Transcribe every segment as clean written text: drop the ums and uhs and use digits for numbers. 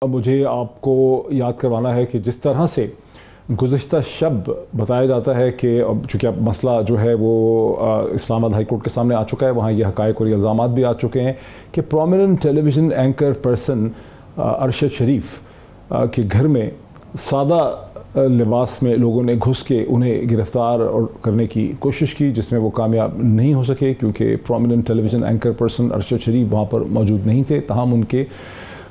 अब मुझे आपको याद करवाना है कि जिस तरह से गुज़िश्ता शब बताया जाता है कि अब चूँकि अब मसला जो है वो इस्लामाबाद हाई कोर्ट के सामने आ चुका है, वहाँ ये हक़ाइक़ और इल्ज़ामात भी आ चुके हैं कि prominent television anchor person Arshad Sharif के घर में सादा लिबास में लोगों ने घुस के उन्हें गिरफ़्तार और करने की कोशिश की, जिसमें वो कामयाब नहीं हो सके क्योंकि prominent television anchor person Arshad Sharif वहाँ पर मौजूद नहीं थे। तमाम उनके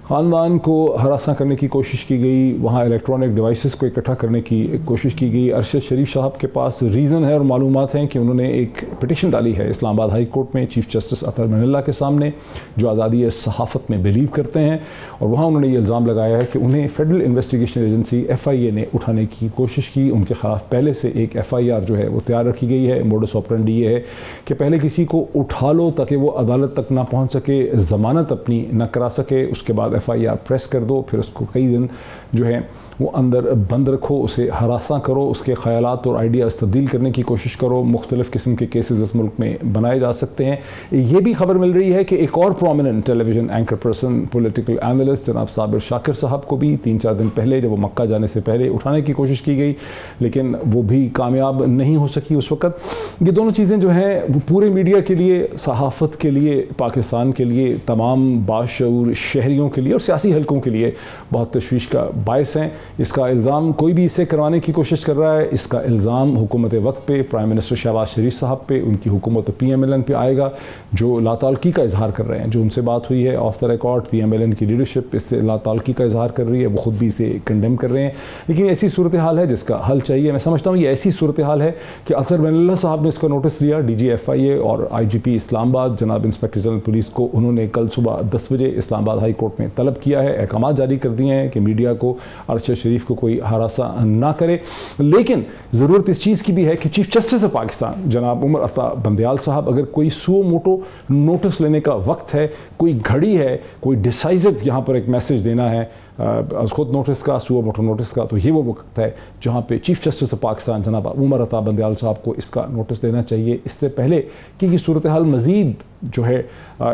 ख़ानदान को हरासा करने की कोशिश की गई, वहाँ इलेक्ट्रॉनिक डिवाइसेस को इकट्ठा करने की कोशिश की गई। अरशद शरीफ साहब के पास रीज़न है और मालूमात हैं कि उन्होंने एक पिटिशन डाली है इस्लामाबाद हाई कोर्ट में चीफ जस्टिस अतर मनल्ला के सामने, जो आज़ादी सहाफ़त में बिलीव करते हैं, और वहाँ उन्होंने ये इल्ज़ाम लगाया है कि उन्हें फेडरल इन्वेस्टिगेशन एजेंसी FIA ने उठाने की कोशिश की। उनके ख़िलाफ़ पहले से एक FIR जो है वो तैयार रखी गई है। मोडस ऑपरेंडी ये है कि पहले किसी को उठा लो ताकि वो अदालत तक ना पहुँच सके, ज़मानत अपनी न करा सके, उसके बाद FIR प्रेस कर दो, फिर उसको कई दिन जो है वो अंदर बंद रखो, उसे हरासा करो, उसके ख़यालात और आइडियाज़ तब्दील करने की कोशिश करो। मुख्तलिफ़ किस्म के केसेस इस मुल्क में बनाए जा सकते हैं। ये भी खबर मिल रही है कि एक और prominent television anchor person political analyst जनाब साबिर शाकिर साहब को भी 3-4 दिन पहले, जब वो मक्का जाने से पहले, उठाने की कोशिश की गई, लेकिन वो भी कामयाब नहीं हो सकी उस वक़्त। ये दोनों चीज़ें जो हैं वो पूरे मीडिया के लिए, सहाफ़त के लिए, पाकिस्तान के लिए, तमाम बाशऊर शहरियों के लिए और सियासी हलकों के लिए बहुत तशवीश का बायस हैं। इसका इल्ज़ाम कोई भी इसे करवाने की कोशिश कर रहा है, इसका इल्ज़ाम हुकूमत वक्त पे, प्राइम मिनिस्टर शहबाज शरीफ साहब पे, उनकी हुकूमत PMLN पे आएगा, जो लाताल्की का इजहार कर रहे हैं। जो उनसे बात हुई है ऑफ द रिकॉर्ड, PMLN की लीडरशिप इससे लाताल्की का इजहार कर रही है, वो ख़ुद भी इसे कंडेम कर रहे हैं। लेकिन ऐसी सूरत हाल है जिसका हल चाहिए। मैं समझता हूँ ये ऐसी सूरत हाल है कि अतर मनल्ला साहब ने इसका नोटिस लिया, DG FIA और IGP इस्लामाबाद जनाब इंस्पेक्टर जनरल पुलिस को उन्होंने कल सुबह 10 बजे इस्लामाबाद हाई कोर्ट में तलब किया है, अहकाम जारी कर दिए हैं कि मीडिया को अरशद शरीफ को कोई हरासा ना करे। लेकिन ज़रूरत इस चीज़ की भी है कि चीफ जस्टिस ऑफ पाकिस्तान जनाब उमर अता बंदयाल साहब, अगर कोई सुओ मोटो नोटिस लेने का वक्त है, कोई घड़ी है, कोई डिसाइसिव यहाँ पर एक मैसेज देना है खुद नोटिस का, सुओ मोटो नोटिस का, तो ये वो वक्त है जहाँ पे चीफ जस्टिस ऑफ पाकिस्तान जनाब उमर अता बंदयाल साहब को इसका नोटिस देना चाहिए, इससे पहले कि ये सूरत हाल मज़ीद जो है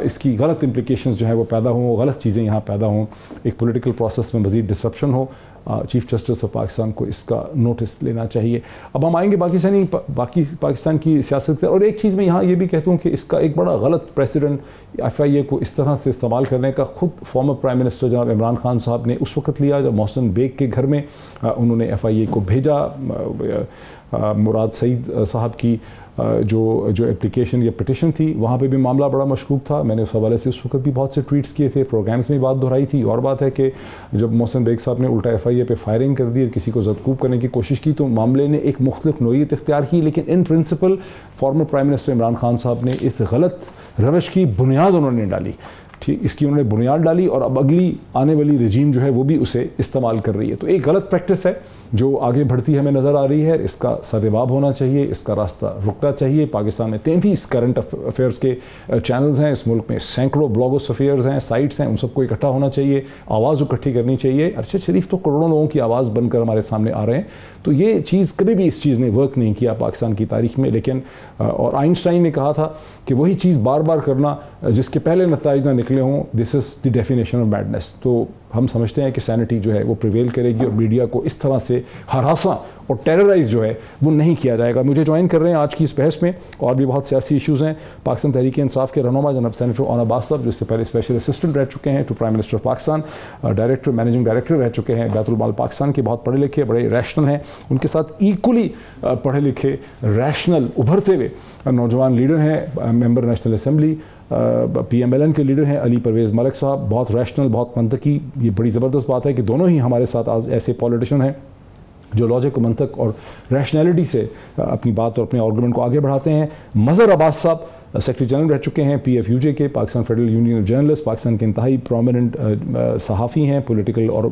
इसकी गलत इम्प्लिकेशंस जो है वो पैदा हों, गलत चीज़ें यहाँ पैदा हों, एक पॉलिटिकल प्रोसेस में मज़ीद डिसरप्शन हो। चीफ जस्टिस ऑफ पाकिस्तान को इसका नोटिस लेना चाहिए। अब हम आएंगे बाकी पाकिस्तान की सियासत पर, और एक चीज़ मैं यहाँ ये भी कहता हूँ कि इसका एक बड़ा गलत प्रेसिडेंट FIA को इस तरह से इस्तेमाल करने का खुद फॉर्मर प्राइम मिनिस्टर जनाब इमरान खान साहब ने उस वक्त लिया जब मोहसिन बेग के घर में उन्होंने FIA को भेजा। मुराद सईद साहब की जो एप्लीकेशन या पिटिशन थी, वहाँ पे भी मामला बड़ा मशकूक था। मैंने उस हवाले से उस वक्त भी बहुत से ट्वीट्स किए थे, प्रोग्राम्स में बात दोहराई थी। और बात है कि जब मोहसिन बेग साहब ने उल्टा FIA पे फायरिंग कर दी और किसी को ज़दकूब करने की कोशिश की, तो मामले ने एक मुख्तलिफ नोयत इख्तियार की, लेकिन in principle farmer prime minister Imran Khan साहब ने इस गलत रवश की बुनियाद उन्होंने डाली। ठीक, इसकी उन्होंने बुनियाद डाली और अब अगली आने वाली रजीम जो है वो भी उसे इस्तेमाल कर रही है। तो एक गलत प्रैक्टिस है जो आगे बढ़ती हमें नज़र आ रही है, इसका सरेबाब होना चाहिए, इसका रास्ता रुकना चाहिए। पाकिस्तान में 33 करंट अफेयर्स के चैनल्स हैं, इस मुल्क में सैकड़ों ब्लॉगर्स अफेयर्स हैं, साइट्स हैं, उन सबको इकट्ठा होना चाहिए, आवाज़ इकट्ठी करनी चाहिए। अरशद शरीफ तो करोड़ों लोगों की आवाज़ बनकर हमारे सामने आ रहे हैं। तो ये चीज़ कभी भी इस चीज़ ने वर्क नहीं किया पाकिस्तान की तारीख में। लेकिन और आइंस्टाइन ने कहा था कि वही चीज़ बार बार करना जिसके पहले नताइज ना निकले हों, this is the definition of madness. तो हम समझते हैं कि सैनिटी जो है वो प्रिवेल करेगी और मीडिया को इस तरह से हरासा और टेरराइज जो है वो नहीं किया जाएगा। मुझे ज्वाइन कर रहे हैं आज की इस बहस में, और भी बहुत सियासी इशूज़ हैं। पाकिस्तान तहरीक इंसाफ के रहनुमा जनाब सेनेटर ओन अब्बास साहब, जो इससे पहले स्पेशल असिस्टेंट रह चुके हैं to prime minister of Pakistan, director managing director रह चुके हैं बैतुल माल पाकिस्तान के, बहुत पढ़े लिखे, बड़े रैशनल हैं। उनके साथ इक्वली पढ़े लिखे, रैशनल, उभरते हुए नौजवान लीडर हैं, मेंबर नेशनल असम्बली, PMLN के लीडर हैं अली परवेज़ मलिक साहब, बहुत रैशनल, बहुत मंतकी। ये बड़ी ज़बरदस्त बात है कि दोनों ही हमारे साथ आज ऐसे पॉलिटिशियन हैं जो लॉजिक, मंतक और रैशनैलिटी से अपनी बात और अपने आर्गूमेंट को आगे बढ़ाते हैं। मज़हर अब्बास साहब सेक्रेटरी जनरल रह चुके हैं PFUJ के, Pakistan federal union of journalist, Pakistan के इंतहाई प्रोमिनेंट सहाफ़ी हैं, पॉलिटिकल और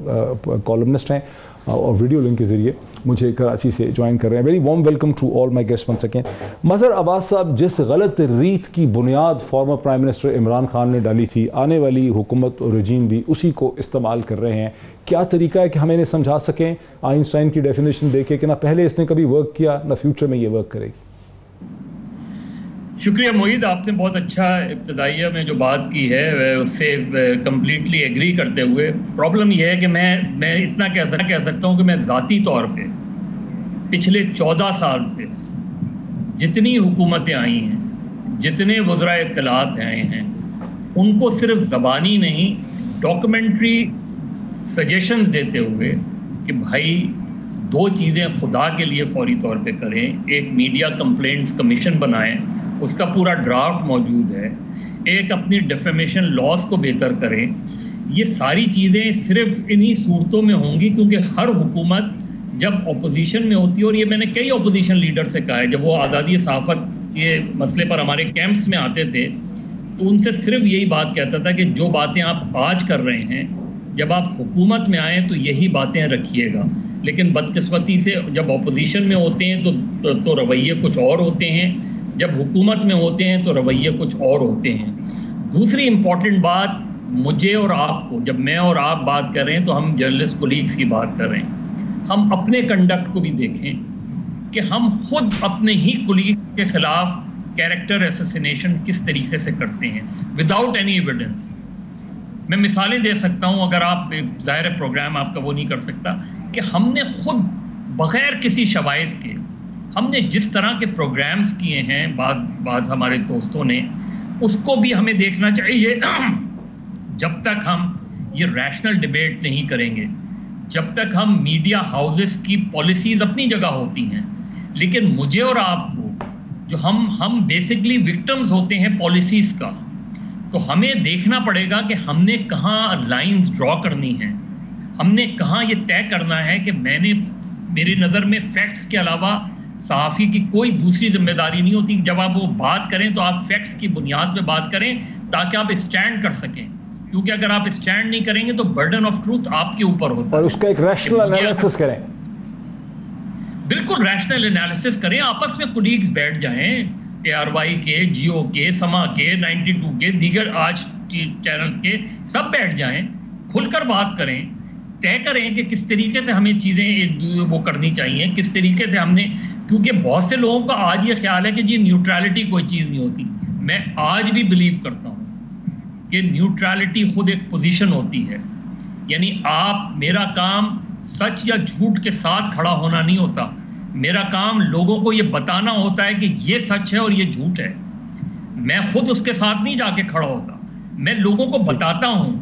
कॉलमनिस्ट हैं, और वीडियो लिंक के ज़रिए मुझे कराची से ज्वाइन कर रहे हैं। Very warm welcome to all my guest once again. Mazhar Abbas sahab, जिस गलत रीत की बुनियाद former prime minister Imran Khan ने डाली थी, आने वाली हुकूमत और रजीम भी उसी को इस्तेमाल कर रहे हैं। क्या तरीका है कि हमें इन्हें समझा सकें आइंस्टाइन की डेफिनेशन देके कि ना पहले इसने कभी वर्क किया, ना फ्यूचर में ये वर्क करेगी? شکریہ موید، آپ نے بہت اچھا ابتدائیہ میں جو بات کی ہے اس سے کمپلیٹلی ایگری کرتے ہوئے، پرابلم یہ ہے کہ میں اتنا کہہ سکتا ہوں کہ میں ذاتی طور پہ پچھلے 14 سال سے جتنی حکومتیں آئی ہیں، جتنے وزراء اطلاعات آئے ہیں، ان کو صرف زبانی نہیں ڈاکومنٹری سجیشنز دیتے ہوئے کہ بھائی 2 چیزیں خدا کے لیے فوری طور پہ کریں، ایک میڈیا کمپلینٹس کمیشن بنائیں، اس کا پورا ڈرافٹ موجود ہے، ایک اپنی ڈیفیمیشن لاز کو بہتر کریں. یہ ساری چیزیں صرف انہی صورتوں میں ہوں گی کیونکہ ہر حکومت جب اپوزیشن میں ہوتی ہے، اور یہ میں نے کئی اپوزیشن لیڈر سے کہا ہے، جب وہ آزادی صحافت کے مسئلے پر ہمارے کیمپس میں آتے تھے تو ان سے صرف یہی بات کہتا تھا کہ جو باتیں آپ آج کر رہے ہیں جب آپ حکومت میں آئیں تو یہی باتیں رکھیے گا. لیکن بدقسمتی سے جب اپوزیشن میں ہوتے ہیں تو رویے کچھ اور ہوتے ہیں، جب حکومت میں ہوتے ہیں تو رویے کچھ اور ہوتے ہیں. دوسری امپورٹنٹ بات مجھے اور آپ کو، جب میں اور آپ بات کر رہے ہیں تو ہم جرنلسٹ کولیگز کی بات کر رہے ہیں، ہم اپنے کنڈکٹ کو بھی دیکھیں کہ ہم خود اپنے ہی کولیگز کے خلاف کیریکٹر ایسیسینیشن کس طریقے سے کرتے ہیں وداؤٹ اینی ایویڈنس. میں مثالیں دے سکتا ہوں، اگر آپ ظاہر پروگرام آپ کا وہ نہیں کر سکتا، کہ ہم نے خود بغیر کسی شواہد کے ہم نے جس طرح کے پروگرامز کیے ہیں بعض ہمارے دوستوں نے، اس کو بھی ہمیں دیکھنا چاہیے. جب تک ہم یہ ریشنل ڈیبیٹ نہیں کریں گے، جب تک ہم میڈیا ہاؤسز کی پالیسیز اپنی جگہ ہوتی ہیں، لیکن مجھے اور آپ کو جو ہم بیسکلی وکٹمز ہوتے ہیں پالیسیز کا، تو ہمیں دیکھنا پڑے گا کہ ہم نے کہاں لائنز ڈرا کرنی ہیں، ہم نے کہاں یہ طے کرنا ہے کہ میری نظر میں فیکٹس کے علاوہ صحافی کی کوئی دوسری ذمہ داری نہیں ہوتی. جب آپ وہ بات کریں تو آپ فیکٹس کی بنیاد پہ بات کریں تاکہ آپ اسٹینڈ کر سکیں، کیونکہ اگر آپ اسٹینڈ نہیں کریں گے تو برڈن آف ٹروتھ آپ کے اوپر ہوتا ہے. اور اس کا ایک ریشنل انالیسس کریں. بالکل ریشنل انالیسس کریں، آپس میں کولیگز بیٹھ جائیں، ARY کے، جیو کے، سما کے، 92 کے، دیگر آج چینلز کے، سب بیٹھ جائیں، کھل کر بات کریں، طے کریں کہ کس طریقے سے ہمیں چیزیں وہ کرنی چاہیے، کس طریقے سے ہم نے، کیونکہ بہت سے لوگوں کا آج یہ خیال ہے کہ جی نیوٹرالٹی کوئی چیز نہیں ہوتی. میں آج بھی بلیو کرتا ہوں کہ نیوٹرالٹی خود ایک پوزیشن ہوتی ہے. یعنی میرا کام سچ یا جھوٹ کے ساتھ کھڑا ہونا نہیں ہوتا، میرا کام لوگوں کو یہ بتانا ہوتا ہے کہ یہ سچ ہے اور یہ جھوٹ ہے. میں خود اس کے ساتھ نہیں جا کے کھڑا ہوتا، میں لوگوں کو بتاتا ہوں.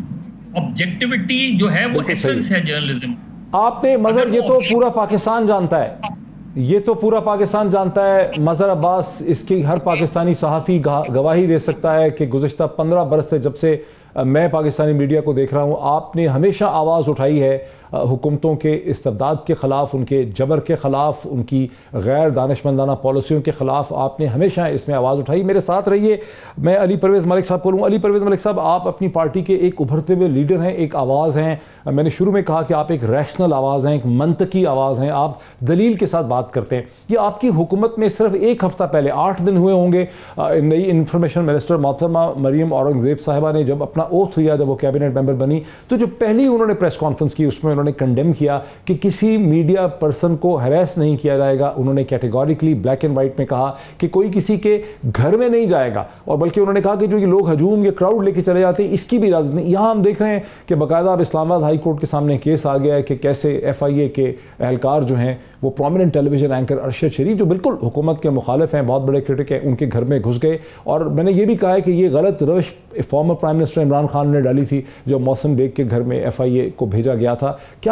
آبجیکٹیوٹی جو ہے وہ ایسنس ہے جرنلزم. آپ نے مظہر، یہ تو پورا پاکستان جانتا ہے، یہ تو پورا پاکستان جانتا ہے. مظہر عباس، اس کی ہر پاکستانی صحافی گواہی دے سکتا ہے کہ گزشتہ 15 برس سے جب سے میں پاکستانی میڈیا کو دیکھ رہا ہوں، آپ نے ہمیشہ آواز اٹھائی ہے حکومتوں کے استبداد کے خلاف، ان کے جبر کے خلاف، ان کی غیر دانشمندانہ پالیسیوں کے خلاف. آپ نے ہمیشہ اس میں آواز اٹھائی. میرے ساتھ رہیے. میں علی پرویز ملک صاحب کو لوں. علی پرویز ملک صاحب، آپ اپنی پارٹی کے ایک ابھرتے ہوئے لیڈر ہیں، ایک آواز ہیں. میں نے شروع میں کہا کہ آپ ایک ریشنل آواز ہیں، ایک منطقی آواز ہیں، آپ دلیل کے ساتھ بات کرتے ہیں. یہ آپ کی حکومت میں صرف ایک ہفتہ پہلے 8 دن ہوئے ہوں گے، نئی انفارمیشن منسٹر محترمہ مریم اورنگزیب صاحبہ نے جب اپنا اوتھ ہوا، جب وہ کیبنٹ ممبر بنی، تو جو پہلی انہوں نے پریس کانفرنس کی اس میں انہوں نے کنڈیم کیا کہ کسی میڈیا پرسن کو ہریس نہیں کیا جائے گا. انہوں نے کیٹیگوریکلی بلیک اینڈ وائٹ میں کہا کہ کوئی کسی کے گھر میں نہیں جائے گا، اور بلکہ انہوں نے کہا کہ جو یہ لوگ ہجوم، یہ کراؤڈ لے کے چلے جاتے ہیں، اس کی بھی اجازت نہیں. یہاں ہم دیکھ رہے ہیں کہ باقاعدہ اب اسلام آباد ہائی کورٹ کے سامنے کیس آ گیا ہے کہ کیسے FIA کے اہلکار جو ہیں، وہ پرومیننٹ ٹیلی ویژن اینکر ارشد شریف، جو بالکل حکومت کے مخالف ہیں، بہت بڑے کرٹک ہیں، ان کے گھر میں گھس گئے. اور میں نے یہ بھی کہا ہے کہ یہ غلط روش former prime minister Imran Khan نے ڈالی تھی، جو موسم بیگ کے گھر میں FIA کو بھیجا گیا تھا. کیا